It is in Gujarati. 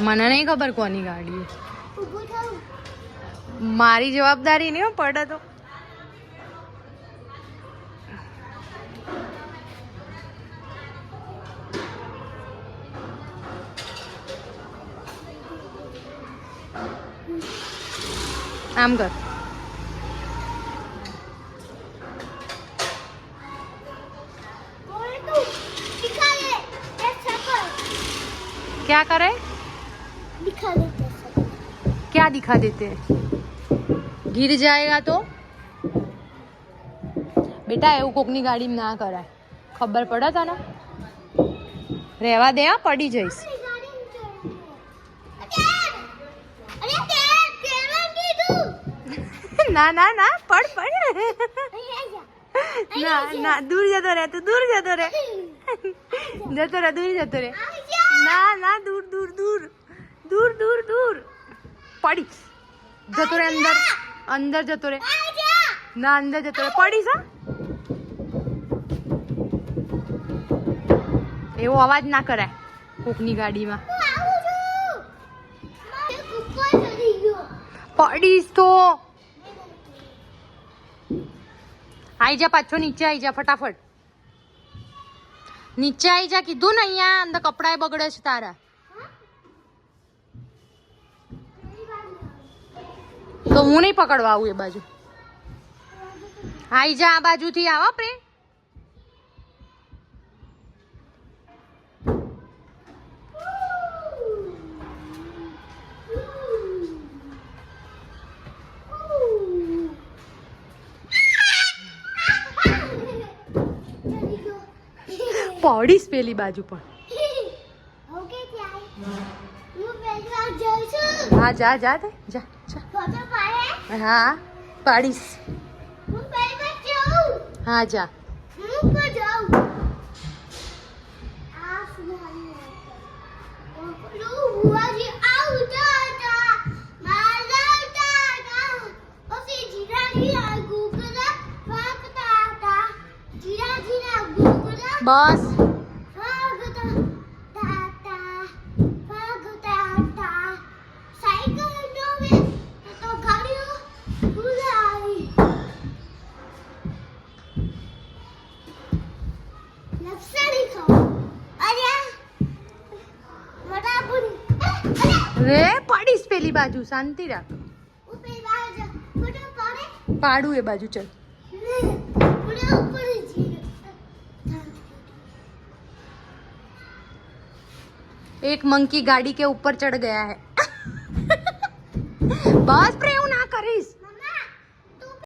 મને નહીં ખબર કોની ગાડી મારી જવાબદારી નહીં હો પડે તો આમ કર क्या करे दिखा देते क्या दिखा देते गिर जाएगा तो बेटा એવું કોકની ગાડીમાં ના કરાય ખબર પડે તને રહેવા દે પડી જઈશ ના ના ના પડ ના ના દૂર જતો રહે તું દૂર જતો રહે દૂર જતો રહે ના ના દૂર દૂર દૂર દૂર દૂર દૂર પડી જતો રે અંદર અંદર જતો રે ના અંદર જતો રે પડી સા એવો અવાજ ના કરાય કોકની ગાડીમાં પડીશ તો આઈ જા પાછો નીચે આઈ જા ફટાફટ નીચે આઈ જા કીધું ને અહીંયા અંદર કપડા બગડે છે તારા તો હું નહીં પકડવા આવું એ બાજુ આઈ જા આ બાજુથી આવો પ્રે પડીશ પેલી બાજુ પણ હા જા જા દે જા જા હા પાડીશ હા જા બસ રે પડીશ પેલી બાજુ શાંતિ રાખ પાડું એ બાજુ ચલ एक मंकी गाड़ी के ऊपर चढ़ गया है बस